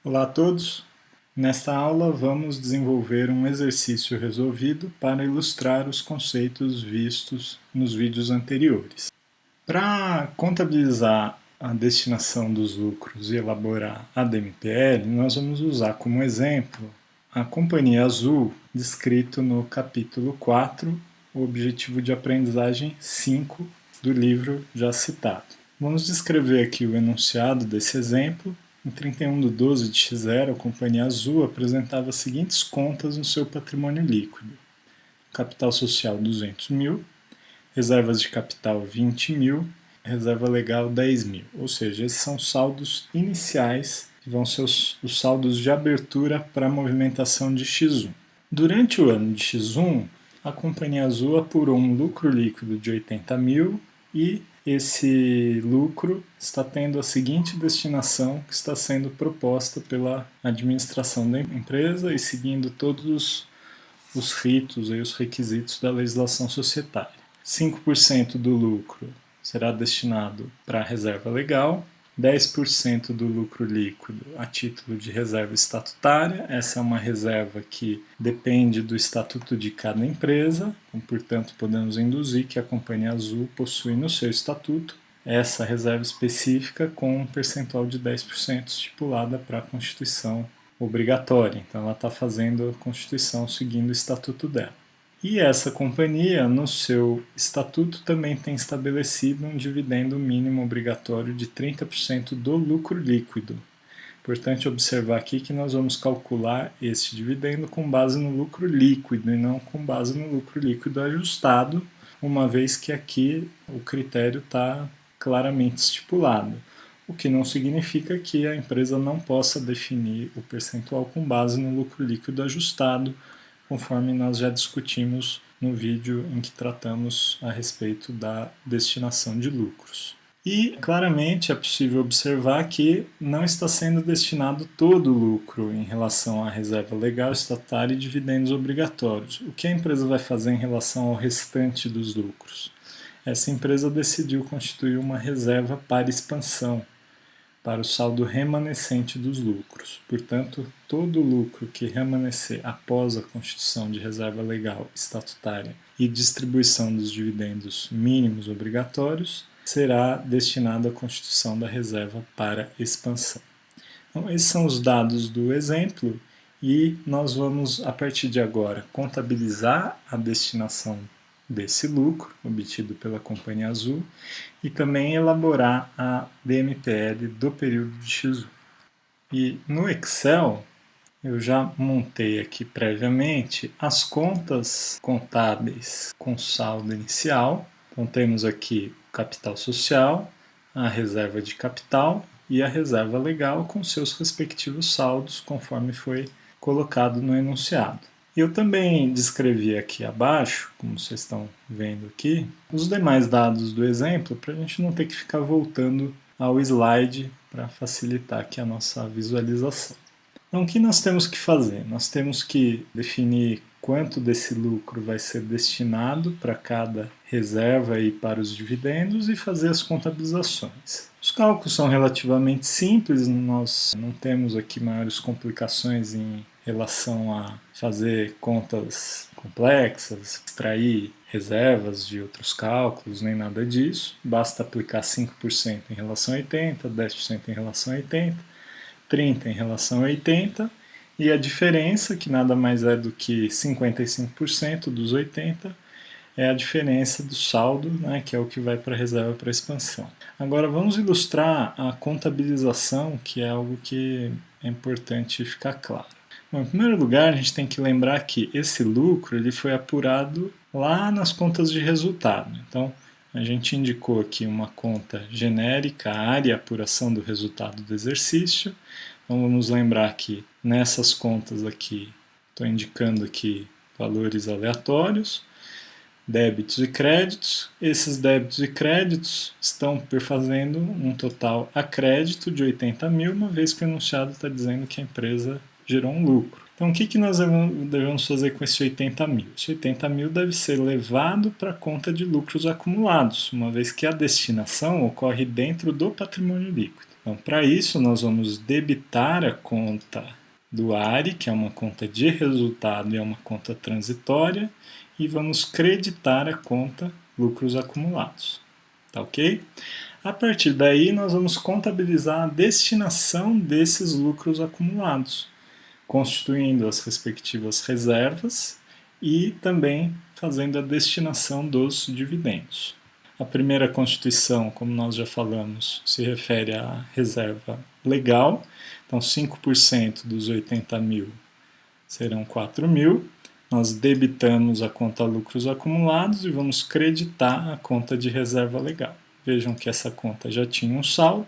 Olá a todos! Nesta aula vamos desenvolver um exercício resolvido para ilustrar os conceitos vistos nos vídeos anteriores. Para contabilizar a destinação dos lucros e elaborar a DMPL, nós vamos usar como exemplo a Companhia Azul, descrito no capítulo 4, o objetivo de aprendizagem 5 do livro já citado. Vamos descrever aqui o enunciado desse exemplo. Em 31/12/0, a Companhia Azul apresentava as seguintes contas no seu patrimônio líquido: capital social 200 mil, reservas de capital 20 mil, reserva legal 10 mil. Ou seja, esses são saldos iniciais, que vão ser os saldos de abertura para a movimentação de X1. Durante o ano de X1, a Companhia Azul apurou um lucro líquido de 80 mil e esse lucro está tendo a seguinte destinação que está sendo proposta pela administração da empresa e seguindo todos os ritos e os requisitos da legislação societária. 5% do lucro será destinado para a reserva legal, 10% do lucro líquido a título de reserva estatutária. Essa é uma reserva que depende do estatuto de cada empresa, então, portanto, podemos induzir que a Companhia Azul possui no seu estatuto essa reserva específica com um percentual de 10% estipulada para a Constituição obrigatória. Então, ela está fazendo a Constituição seguindo o estatuto dela. E essa companhia, no seu estatuto, também tem estabelecido um dividendo mínimo obrigatório de 30% do lucro líquido. Importante observar aqui que nós vamos calcular esse dividendo com base no lucro líquido e não com base no lucro líquido ajustado, uma vez que aqui o critério está claramente estipulado, o que não significa que a empresa não possa definir o percentual com base no lucro líquido ajustado, conforme nós já discutimos no vídeo em que tratamos a respeito da destinação de lucros. E, claramente, é possível observar que não está sendo destinado todo o lucro em relação à reserva legal, estatutária e dividendos obrigatórios. O que a empresa vai fazer em relação ao restante dos lucros? Essa empresa decidiu constituir uma reserva para expansão, para o saldo remanescente dos lucros. Portanto, todo o lucro que remanescer após a constituição de reserva legal estatutária e distribuição dos dividendos mínimos obrigatórios será destinado à constituição da reserva para expansão. Então, esses são os dados do exemplo e nós vamos, a partir de agora, contabilizar a destinação desse lucro obtido pela Companhia Azul e também elaborar a DMPL do período de X1. E no Excel eu já montei aqui previamente as contas contábeis com saldo inicial. Então temos aqui o capital social, a reserva de capital e a reserva legal com seus respectivos saldos, conforme foi colocado no enunciado. Eu também descrevi aqui abaixo, como vocês estão vendo aqui, os demais dados do exemplo para a gente não ter que ficar voltando ao slide para facilitar aqui a nossa visualização. Então, o que nós temos que fazer? Nós temos que definir quanto desse lucro vai ser destinado para cada reserva e para os dividendos e fazer as contabilizações. Os cálculos são relativamente simples, nós não temos aqui maiores complicações em relação a fazer contas complexas, extrair reservas de outros cálculos, nem nada disso. Basta aplicar 5% em relação a 80%, 10% em relação a 80%, 30% em relação a 80%, e a diferença, que nada mais é do que 55% dos 80%, é a diferença do saldo, né, que é o que vai para a reserva para expansão. Agora vamos ilustrar a contabilização, que é algo que é importante ficar claro. Bom, em primeiro lugar, a gente tem que lembrar que esse lucro ele foi apurado lá nas contas de resultado. Então, a gente indicou aqui uma conta genérica, área, apuração do resultado do exercício. Então, vamos lembrar que nessas contas aqui, estou indicando aqui valores aleatórios, débitos e créditos. Esses débitos e créditos estão perfazendo um total a crédito de 80 mil, uma vez que o enunciado está dizendo que a empresa gerou um lucro. Então, o que nós devemos fazer com esse 80 mil? Esse 80 mil deve ser levado para a conta de lucros acumulados, uma vez que a destinação ocorre dentro do patrimônio líquido. Então, para isso, nós vamos debitar a conta do ARI, que é uma conta de resultado e é uma conta transitória, e vamos creditar a conta lucros acumulados. Tá ok? A partir daí, nós vamos contabilizar a destinação desses lucros acumulados, constituindo as respectivas reservas e também fazendo a destinação dos dividendos. A primeira constituição, como nós já falamos, se refere à reserva legal. Então, 5% dos 80 mil serão 4 mil. Nós debitamos a conta lucros acumulados e vamos creditar a conta de reserva legal. Vejam que essa conta já tinha um saldo,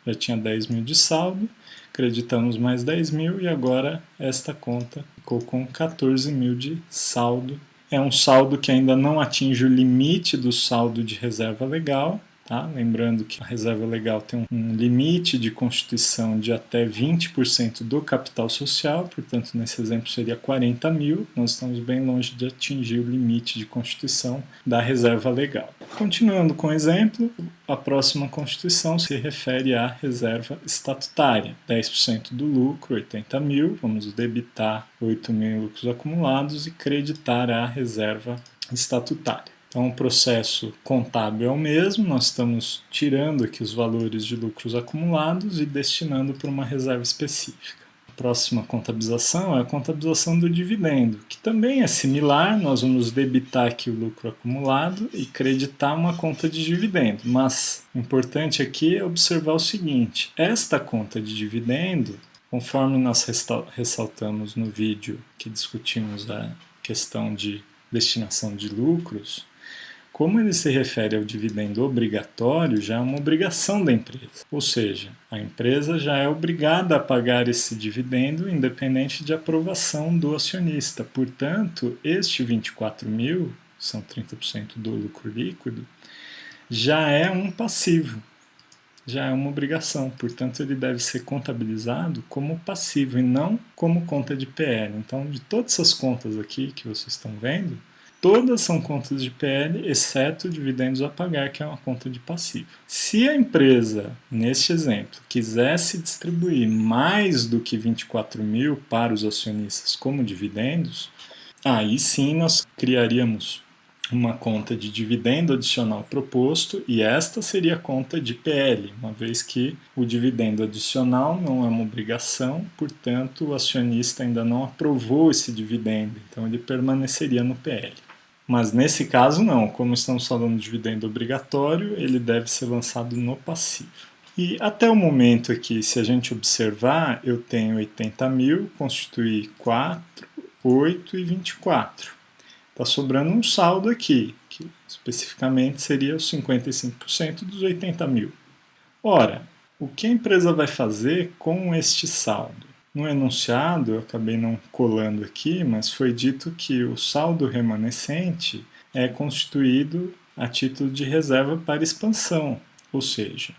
já tinha 10 mil de saldo, creditamos mais 10 mil e agora esta conta ficou com 14 mil de saldo. É um saldo que ainda não atinge o limite do saldo de reserva legal. Tá? Lembrando que a reserva legal tem um limite de constituição de até 20% do capital social, portanto, nesse exemplo seria 40 mil. Nós estamos bem longe de atingir o limite de constituição da reserva legal. Continuando com o exemplo, a próxima constituição se refere à reserva estatutária. 10% do lucro, 80 mil, vamos debitar 8 mil em lucros acumulados e creditar a reserva estatutária. Então, o processo contábil é o mesmo, nós estamos tirando aqui os valores de lucros acumulados e destinando para uma reserva específica. A próxima contabilização é a contabilização do dividendo, que também é similar, nós vamos debitar aqui o lucro acumulado e creditar uma conta de dividendo, mas o importante aqui é observar o seguinte, esta conta de dividendo, conforme nós ressaltamos no vídeo que discutimos a questão de destinação de lucros, como ele se refere ao dividendo obrigatório, já é uma obrigação da empresa. Ou seja, a empresa já é obrigada a pagar esse dividendo independente de aprovação do acionista. Portanto, este 24 mil, são 30% do lucro líquido, já é um passivo, já é uma obrigação. Portanto, ele deve ser contabilizado como passivo e não como conta de PL. Então, de todas essas contas aqui que vocês estão vendo, todas são contas de PL, exceto dividendos a pagar, que é uma conta de passivo. Se a empresa, neste exemplo, quisesse distribuir mais do que 24 mil para os acionistas como dividendos, aí sim nós criaríamos uma conta de dividendo adicional proposto e esta seria a conta de PL, uma vez que o dividendo adicional não é uma obrigação, portanto o acionista ainda não aprovou esse dividendo, então ele permaneceria no PL. Mas nesse caso não, como estamos falando de dividendo obrigatório, ele deve ser lançado no passivo. E até o momento aqui, se a gente observar, eu tenho 80 mil, constitui 4, 8 e 24. Está sobrando um saldo aqui, que especificamente seria os 55% dos 80 mil. Ora, o que a empresa vai fazer com este saldo? No enunciado, eu acabei não colando aqui, mas foi dito que o saldo remanescente é constituído a título de reserva para expansão, ou seja,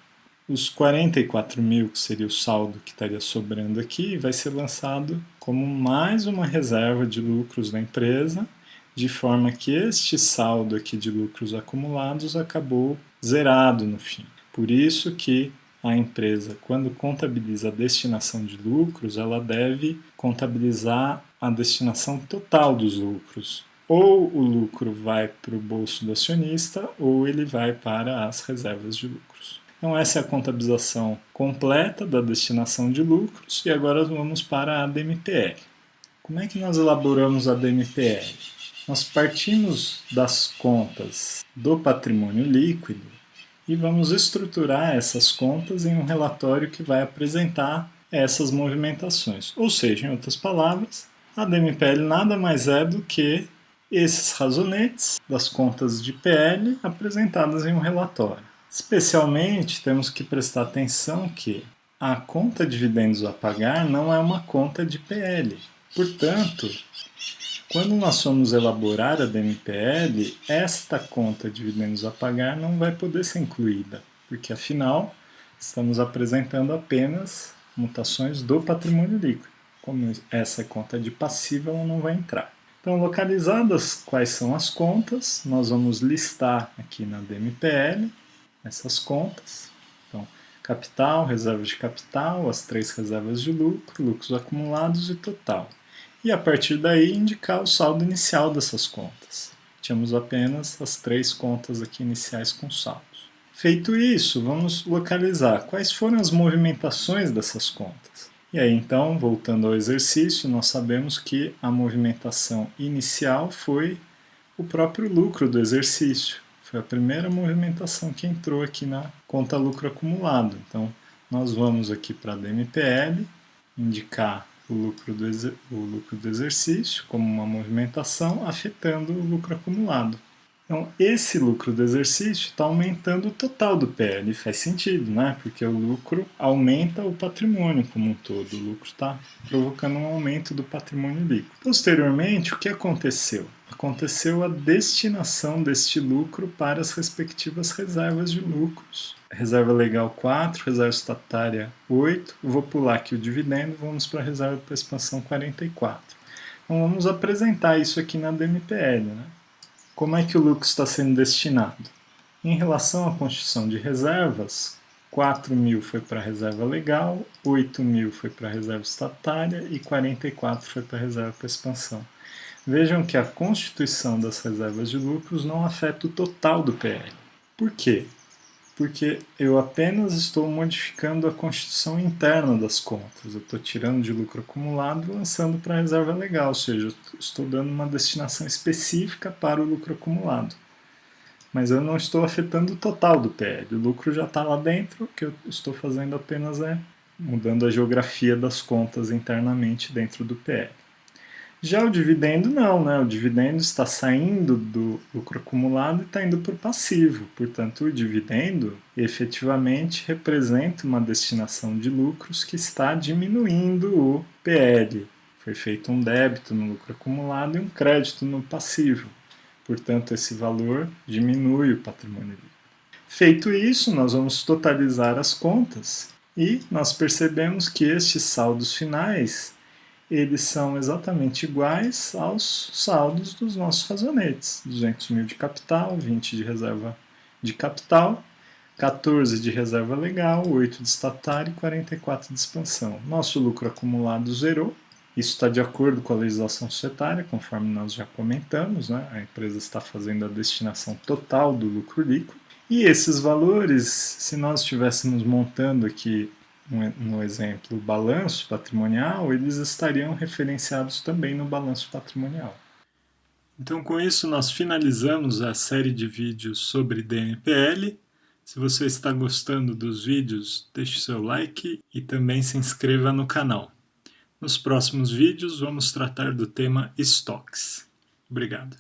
os 44 mil, que seria o saldo que estaria sobrando aqui, vai ser lançado como mais uma reserva de lucros da empresa, de forma que este saldo aqui de lucros acumulados acabou zerado no fim. Por isso que a empresa, quando contabiliza a destinação de lucros, ela deve contabilizar a destinação total dos lucros. Ou o lucro vai para o bolso do acionista, ou ele vai para as reservas de lucros. Então essa é a contabilização completa da destinação de lucros, e agora vamos para a DMPL. Como é que nós elaboramos a DMPL? Nós partimos das contas do patrimônio líquido e vamos estruturar essas contas em um relatório que vai apresentar essas movimentações. Ou seja, em outras palavras, a DMPL nada mais é do que esses razonetes das contas de PL apresentadas em um relatório. Especialmente, temos que prestar atenção que a conta de dividendos a pagar não é uma conta de PL. Portanto, quando nós formos elaborar a DMPL, esta conta de dividendos a pagar não vai poder ser incluída, porque afinal estamos apresentando apenas mutações do patrimônio líquido. Como essa é conta de passiva, ela não vai entrar. Então, localizadas quais são as contas, nós vamos listar aqui na DMPL essas contas. Então, capital, reserva de capital, as 3 reservas de lucro, lucros acumulados e total. E a partir daí indicar o saldo inicial dessas contas. Tínhamos apenas as 3 contas aqui iniciais com saldos. Feito isso, vamos localizar quais foram as movimentações dessas contas. E aí então, voltando ao exercício, nós sabemos que a movimentação inicial foi o próprio lucro do exercício. Foi a primeira movimentação que entrou aqui na conta lucro acumulado. Então, nós vamos aqui para a DMPL, indicar o lucro do exercício como uma movimentação afetando o lucro acumulado. Então, esse lucro do exercício está aumentando o total do PL. Faz sentido, né? Porque o lucro aumenta o patrimônio como um todo. O lucro está provocando um aumento do patrimônio líquido. Posteriormente, o que aconteceu? Aconteceu a destinação deste lucro para as respectivas reservas de lucros. Reserva legal 4, reserva estatutária 8. Vou pular aqui o dividendo, vamos para a reserva para expansão 44. Então, vamos apresentar isso aqui na DMPL, né? Como é que o lucro está sendo destinado? Em relação à constituição de reservas, 4.000 foi para a reserva legal, 8.000 foi para a reserva estatutária e 44 foi para a reserva para expansão. Vejam que a constituição das reservas de lucros não afeta o total do PL. Por quê? Porque eu apenas estou modificando a constituição interna das contas. Eu estou tirando de lucro acumulado e lançando para a reserva legal, ou seja, eu estou dando uma destinação específica para o lucro acumulado. Mas eu não estou afetando o total do PL. O lucro já está lá dentro, o que eu estou fazendo apenas é mudando a geografia das contas internamente dentro do PL. Já o dividendo não, né? O dividendo está saindo do lucro acumulado e está indo para o passivo. Portanto, o dividendo efetivamente representa uma destinação de lucros que está diminuindo o PL. Foi feito um débito no lucro acumulado e um crédito no passivo. Portanto, esse valor diminui o patrimônio líquido. Feito isso, nós vamos totalizar as contas e nós percebemos que estes saldos finais eles são exatamente iguais aos saldos dos nossos razonetes. 200.000 de capital, 20 de reserva de capital, 14 de reserva legal, 8 de estatutário e 44 de expansão. Nosso lucro acumulado zerou. Isso está de acordo com a legislação societária, conforme nós já comentamos, né? A empresa está fazendo a destinação total do lucro líquido. E esses valores, se nós estivéssemos montando aqui no exemplo, o balanço patrimonial, eles estariam referenciados também no balanço patrimonial. Então, com isso, nós finalizamos a série de vídeos sobre DMPL. Se você está gostando dos vídeos, deixe seu like e também se inscreva no canal. Nos próximos vídeos, vamos tratar do tema estoques. Obrigado.